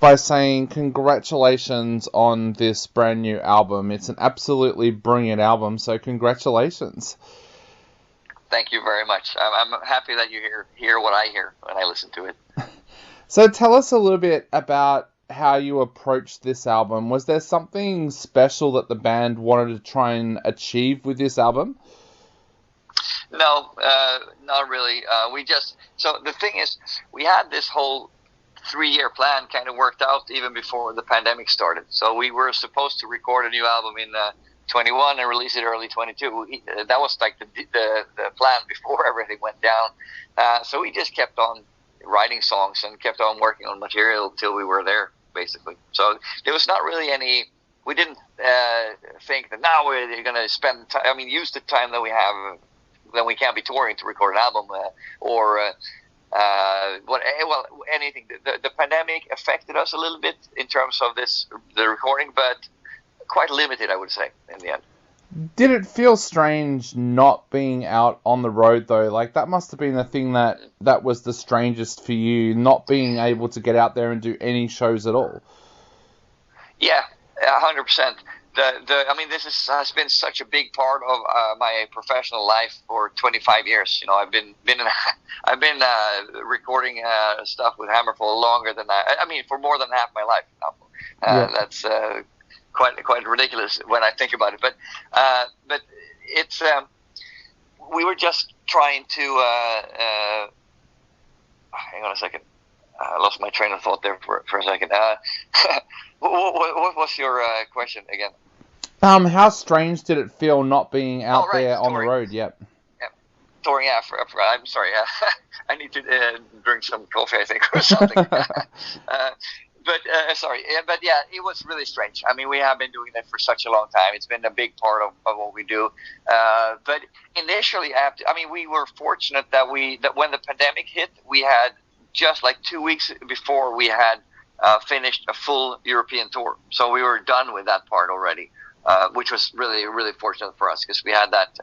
by saying congratulations on this brand new album. It's an absolutely brilliant album, so congratulations. Thank you very much. I'm happy that you hear what I hear when I listen to it. So tell us a little bit about how you approached this album. Was there something special that the band wanted to try and achieve with this album? No, not really. So the thing is, we had this whole 3-year plan kind of worked out even before the pandemic started. So we were supposed to record a new album in 21 and release it early 22. That was like the plan before everything went down. So we just kept on writing songs and kept on working on material till we were there, basically. So there was not really any. We didn't think that now we're going to spend time. I mean, use the time that we have. Then we can't be touring to record an album anything. The pandemic affected us a little bit in terms of the recording, but quite limited, I would say, in the end. Did it feel strange not being out on the road, though? Like, that must have been the thing that was the strangest for you, not being able to get out there and do any shows at all. Yeah, 100%. I mean, this has been such a big part of my professional life for 25 years. You know, I've been recording stuff with Hammerfall longer than I mean, for more than half my life now. That's quite ridiculous when I think about it. But it's we were just trying to hang on a second. I lost my train of thought there for a second. What was your question again? How strange did it feel not being out there on the road? Yep. Touring, yeah. I'm sorry. I need to drink some coffee, I think, or something. Sorry. But yeah, it was really strange. I mean, we have been doing that for such a long time. It's been a big part of what we do. But initially, we were fortunate that when the pandemic hit, we had just like 2 weeks before we had finished a full European tour. So we were done with that part already, which was really, really fortunate for us because we had that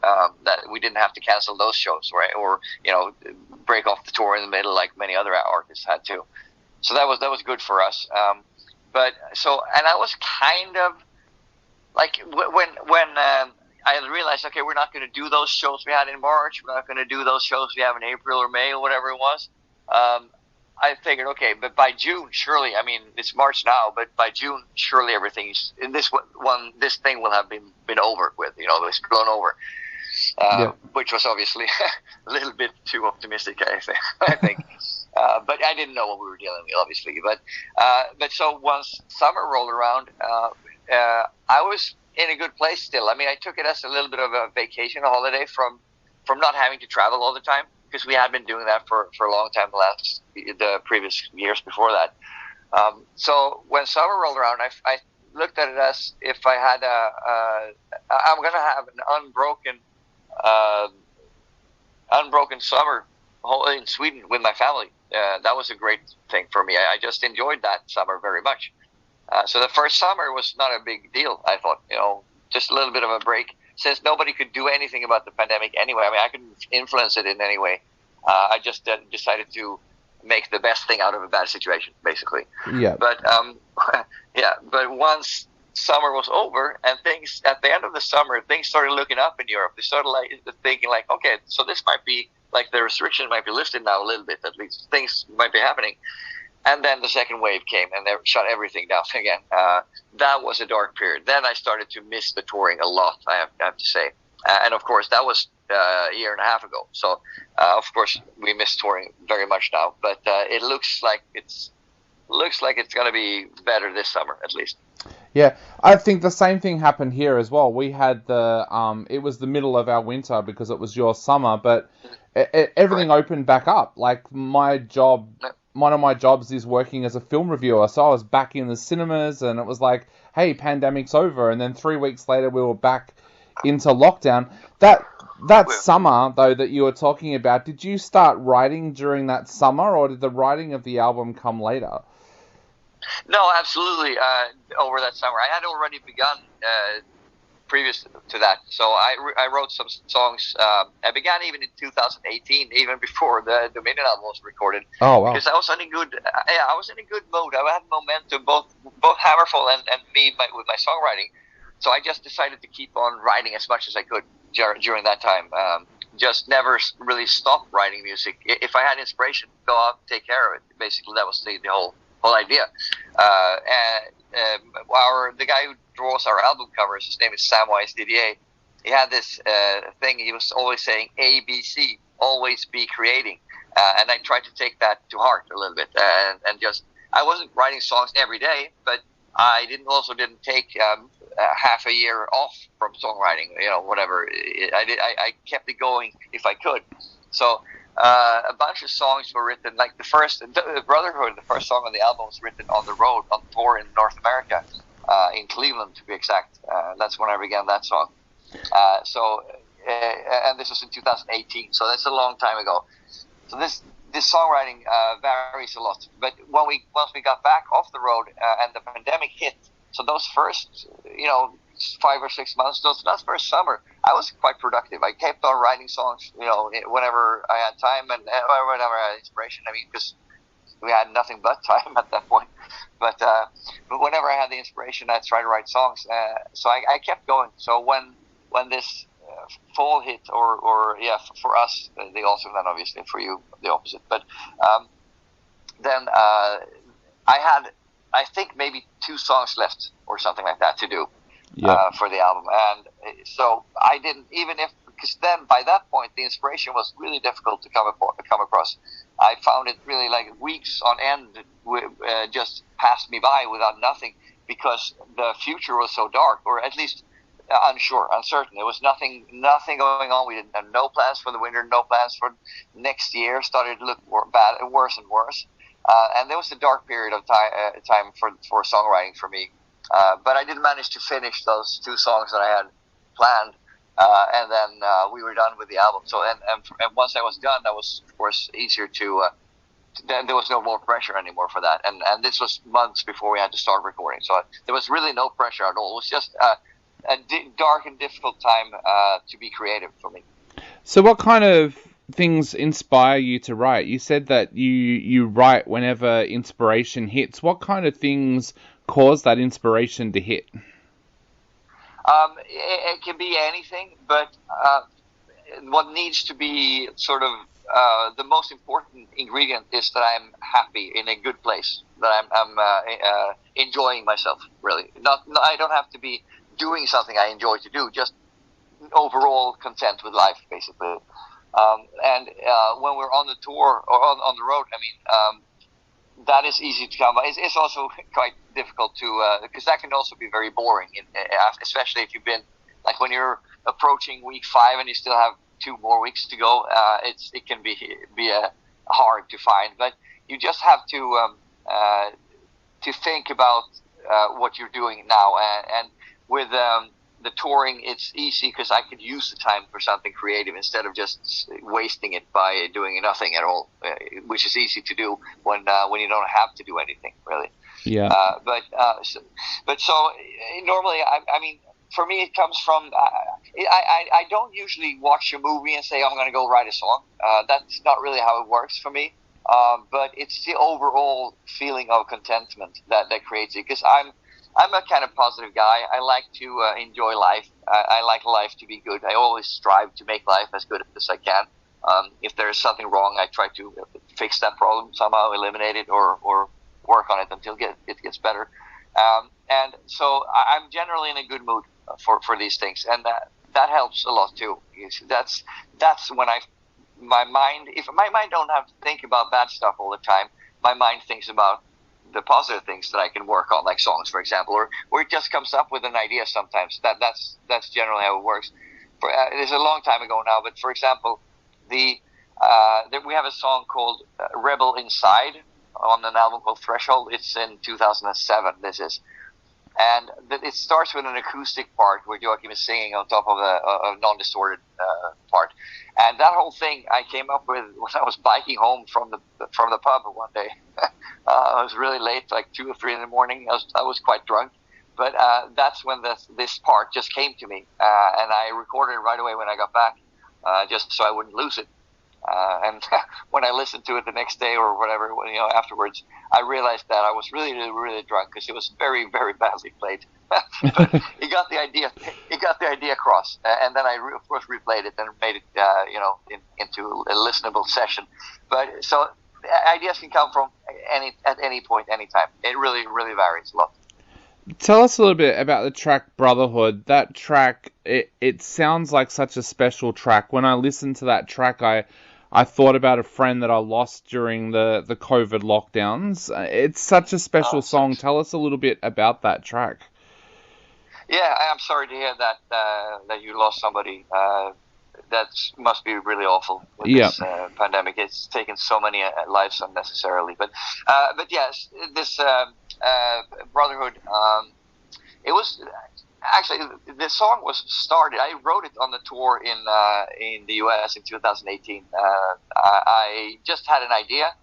we didn't have to cancel those shows, right? Or, break off the tour in the middle like many other artists had to. So that was good for us. And I was kind of like when I realized, okay, we're not going to do those shows we had in March. We're not going to do those shows we have in April or May or whatever it was. I figured, okay, but by June, surely, I mean, it's March now, but by June, surely everything's in this thing will have been over with, it's blown over, which was obviously a little bit too optimistic, I think. But I didn't know what we were dealing with, obviously. But so once summer rolled around, I was in a good place still. I mean, I took it as a little bit of a vacation, a holiday from not having to travel all the time. Because we had been doing that for a long time, the previous years before that. So when summer rolled around, I looked at it as if I had I'm going to have an unbroken summer in Sweden with my family. That was a great thing for me. I just enjoyed that summer very much. So the first summer was not a big deal. I thought, just a little bit of a break. Since nobody could do anything about the pandemic anyway, I mean, I couldn't influence it in any way. I just decided to make the best thing out of a bad situation, basically. Yeah. But But once summer was over and things at the end of the summer, things started looking up in Europe. They started thinking okay, so this might be like the restriction might be lifted now a little bit. At least things might be happening. And then the second wave came and they shut everything down again. That was a dark period. Then I started to miss the touring a lot, I have to say. And of course, that was a year and a half ago. So, of course, we miss touring very much now. But it looks like it's going to be better this summer, at least. Yeah, I think the same thing happened here as well. We had it was the middle of our winter because it was your summer, but everything opened back up. Like my job... One of my jobs is working as a film reviewer, so I was back in the cinemas, and it was like, hey, pandemic's over, and then 3 weeks later we were back into lockdown. That summer, though, that you were talking about, did you start writing during that summer, or did the writing of the album come later? No, absolutely, over that summer. I had already begun previous to that. So I wrote some songs. I began even in 2018, even before the Dominion album was recorded. Oh wow! Because I was in a good, I was in a good mood. I had momentum, both Hammerfall and me with my songwriting. So I just decided to keep on writing as much as I could during that time. Just never really stop writing music. If I had inspiration, go out and take care of it. Basically, that was the whole idea. The guy who draws our album covers, his name is Samwise Didier. He had this thing. He was always saying ABC, always be creating. And I tried to take that to heart a little bit. And just, I wasn't writing songs every day, but I didn't take half a year off from songwriting, whatever. I kept it going if I could. So a bunch of songs were written, like the Brotherhood, the first song on the album was written on the road, on tour in North America, in Cleveland to be exact. That's when I began that song. And this was in 2018, so that's a long time ago. So this songwriting varies a lot. But once we got back off the road and the pandemic hit, so those first, 5 or 6 months, that first summer, I was quite productive. I kept on writing songs, whenever I had time and whenever I had inspiration. I mean, because we had nothing but time at that point. But whenever I had the inspiration, I'd try to write songs. So I kept going. So when this fall hit, for us, the autumn, then obviously for you, the opposite. But then I had, I think, maybe 2 songs left or something like that to do for the album. And so I didn't, because then by that point, the inspiration was really difficult to come across. I found it really like weeks on end just passed me by without nothing, because the future was so dark, or at least uncertain. There was nothing going on. We didn't have no plans for the winter, no plans for next year. Started to look worse and worse. And there was a dark period of time for songwriting for me. But I did manage to finish those 2 songs that I had planned. And then we were done with the album. So and once I was done, that was, of course, easier to. Then there was no more pressure anymore for that. And this was months before we had to start recording. So there was really no pressure at all. It was just a dark and difficult time to be creative for me. So what kind of things inspire you to write? You said that you write whenever inspiration hits. What kind of things cause that inspiration to hit? It can be anything, but what needs to be sort of the most important ingredient is that I'm happy, in a good place, that I'm enjoying myself, really. I don't have to be doing something I enjoy to do, just overall content with life, basically. And when we're on the tour or on the road, I mean, that is easy to come by. It's also quite difficult to, because that can also be very boring, especially if you've been, like when you're approaching week 5 and you still have 2 more weeks to go. It can be hard to find, but you just have to think about what you're doing now, and with the touring, it's easy because I could use the time for something creative instead of just wasting it by doing nothing at all, which is easy to do when you don't have to do anything, really. Yeah. But so normally, I mean, for me, it comes from I don't usually watch a movie and say I'm going to go write a song. That's not really how it works for me. But it's the overall feeling of contentment that creates it, because I'm a kind of positive guy. I like to enjoy life. I like life to be good. I always strive to make life as good as I can. If there is something wrong, I try to fix that problem somehow, eliminate it, or work on it until it gets better. And so I'm generally in a good mood for these things, and that helps a lot too. That's when my mind, if my mind don't have to think about bad stuff all the time, my mind thinks about the positive things that I can work on, like songs, for example, or it just comes up with an idea sometimes. That's generally how it works. It's a long time ago now, but for example, we have a song called Rebel Inside on an album called Threshold. It's in 2007, this is. And it starts with an acoustic part where Joachim is singing on top of a non-distorted part. And that whole thing I came up with when I was biking home from the pub one day. I was really late, like 2 or 3 in the morning. I was quite drunk. But that's when this part just came to me, and I recorded it right away when I got back, just so I wouldn't lose it. And when I listened to it the next day or whatever, afterwards, I realized that I was really, really, really drunk because it was very, very badly played. But he got the idea. He got the idea across, and then I, of course, replayed it and made it, into a listenable session. But so ideas can come from at any point, anytime. It really, really varies a lot. Tell us a little bit about the track Brotherhood. That track, it sounds like such a special track. When I listened to that track, I thought about a friend that I lost during the COVID lockdowns. It's such a special song. Tell us a little bit about that track. Yeah, I'm sorry to hear that you lost somebody. That must be really awful with this pandemic. It's taken so many lives unnecessarily. But yes, this Brotherhood. It was actually, the song was started. I wrote it on the tour in the US in 2018. I just had an idea.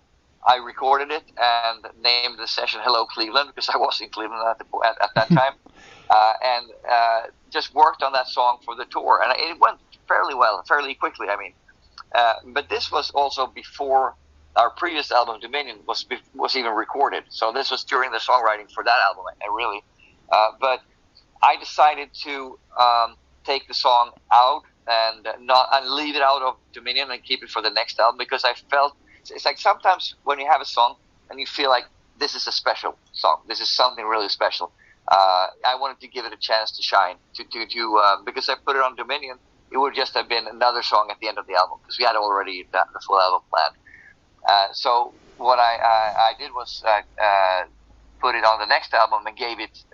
I recorded it and named the session "Hello Cleveland" because I was in Cleveland at that time, and just worked on that song for the tour, and it went fairly well, fairly quickly. I mean, but this was also before our previous album Dominion was even recorded. So this was during the songwriting for that album, and really. But I decided to take the song out and leave it out of Dominion and keep it for the next album, because I felt it's like sometimes when you have a song and you feel like this is a special song, this is something really special. I wanted to give it a chance to shine. Because I put it on Dominion, it would just have been another song at the end of the album because we had already the full album planned. So what I did was put it on the next album and gave it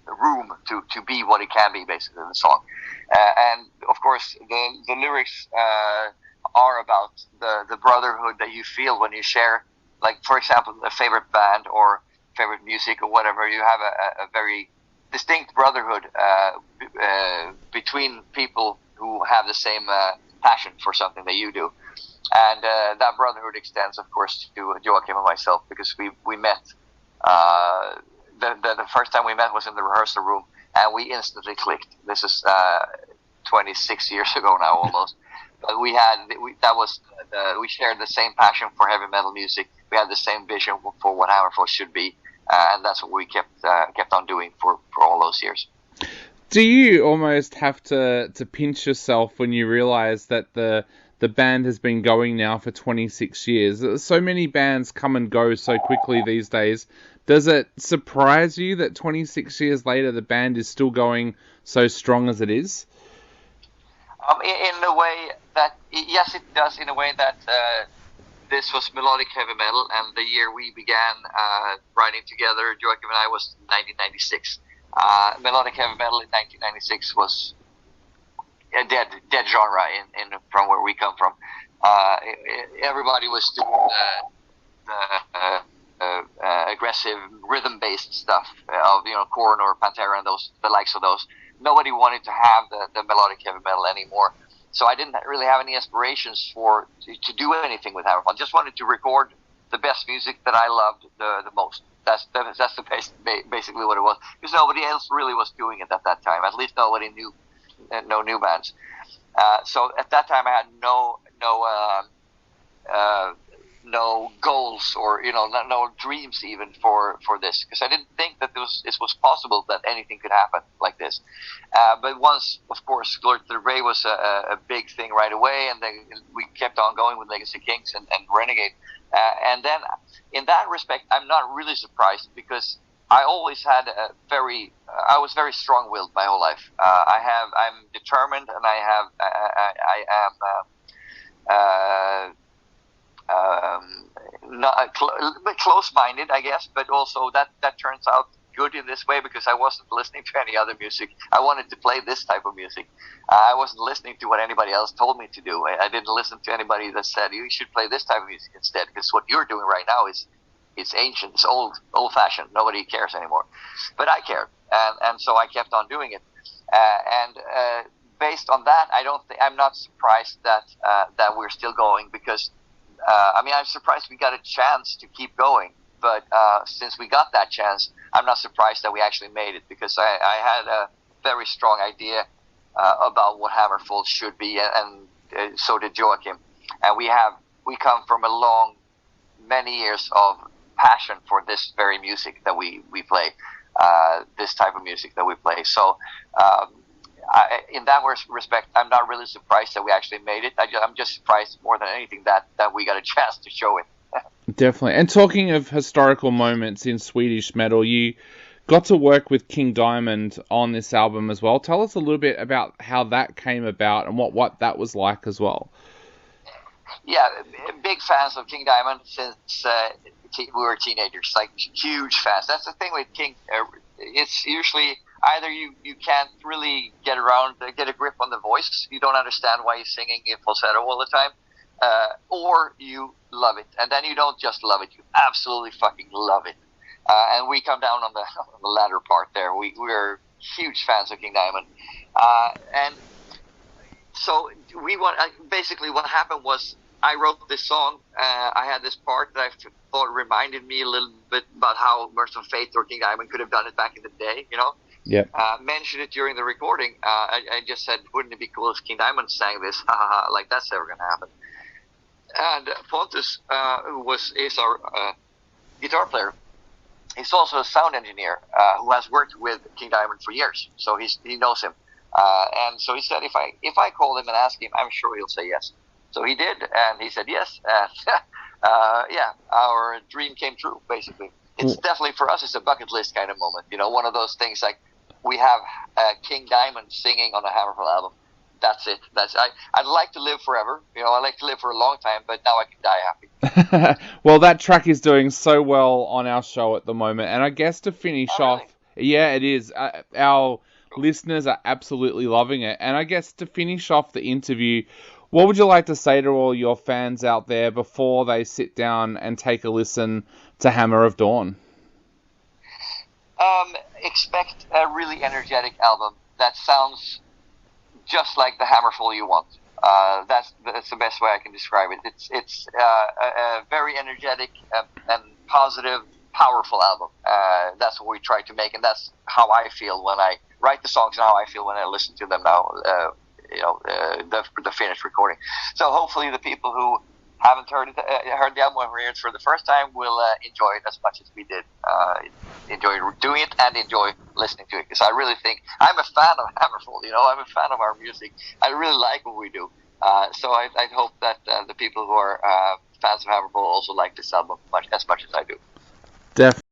room to be what it can be, basically, the song. And of course, the lyrics are about the brotherhood that you feel when you share, like, for example, a favorite band or favorite music or whatever. You have a very distinct brotherhood between people who have the same passion for something that you do. And that brotherhood extends, of course, to Joachim and myself, because we met. The first time we met was in the rehearsal room, and we instantly clicked. This is 26 years ago now, almost. But we shared the same passion for heavy metal music. We had the same vision for what Hammerfall should be, and that's what we kept on doing for all those years. Do you almost have to pinch yourself when you realize that the band has been going now for 26 years? So many bands come and go so quickly these days. Does it surprise you that 26 years later the band is still going so strong as it is? In a way that, yes, it does. In a way that this was melodic heavy metal, and the year we began writing together, Joachim and I, was 1996. Melodic heavy metal in 1996 was a dead genre in from where we come from. Everybody was doing the aggressive rhythm-based stuff of Korn or Pantera and the likes of those. Nobody wanted to have the melodic heavy metal anymore. So I didn't really have any aspirations to do anything with Hammerfall. I just wanted to record the best music that I loved the most. That's basically what it was. Because nobody else really was doing it at that time. At least nobody knew. No new bands. So at that time I had no goals or no dreams even for this, because I didn't think that it was possible that anything could happen like this. But once, of course, Glory to the Ray was a big thing right away, and then we kept on going with Legacy Kings and Renegade. And then in that respect, I'm not really surprised, because I always had I was very strong-willed my whole life. I'm determined, and I am not a bit close-minded, I guess, but also that turns out good in this way, because I wasn't listening to any other music. I wanted to play this type of music. I wasn't listening to what anybody else told me to do. I didn't listen to anybody that said you should play this type of music instead, because what you're doing right now it's ancient, it's old-fashioned. Nobody cares anymore, but I cared, and so I kept on doing it. And based on that, I'm not surprised that we're still going, because I'm surprised we got a chance to keep going but since we got that chance, I'm not surprised that we actually made it, because I had a very strong idea about what Hammerfall should be, and so did Joachim. And we come from many years of passion for this very music that we play, this type of music that we play. So in that respect, I'm not really surprised that we actually made it. I'm just surprised more than anything that we got a chance to show it. Definitely. And talking of historical moments in Swedish metal, you got to work with King Diamond on this album as well. Tell us a little bit about how that came about and what that was like as well. Yeah, big fans of King Diamond since we were teenagers, like huge fans. That's the thing with King. It's usually either you can't really get a grip on the voice, you don't understand why he's singing in falsetto all the time, or you love it. And then you don't just love it, you absolutely fucking love it. And we come down on the latter part there. We're huge fans of King Diamond. And so basically what happened was, I wrote this song. I had this part that I thought reminded me a little bit about how Merciful Fate or King Diamond could have done it back in the day, you know? Yeah. Mentioned it during the recording. I just said, wouldn't it be cool if King Diamond sang this? Like, that's never going to happen. And Pontus, who is our guitar player, he's also a sound engineer who has worked with King Diamond for years. So he knows him. And so he said, if I call him and ask him, I'm sure he'll say yes. So he did, and he said yes, and yeah, our dream came true, basically. It's definitely, for us, it's a bucket list kind of moment, you know, one of those things like, we have King Diamond singing on a Hammerfall album. That's it. I'd like to live forever, you know, I like to live for a long time, but now I can die happy. Well, that track is doing so well on our show at the moment, and I guess to finish off, really? Yeah, it is. Our listeners are absolutely loving it, and I guess to finish off the interview, what would you like to say to all your fans out there before they sit down and take a listen to Hammer of Dawn? Expect a really energetic album that sounds just like the Hammerfall you want. That's the best way I can describe it. It's a very energetic and positive, powerful album. That's what we try to make, and that's how I feel when I write the songs and how I feel when I listen to them now. You know, the finished recording. So hopefully the people who haven't heard the album or heard it for the first time will enjoy it as much as we did. Enjoy doing it and enjoy listening to it, because I really think I'm a fan of Hammerfall. You know, I'm a fan of our music. I really like what we do. So I hope that the people who are fans of Hammerfall also like this album as much as I do. Definitely.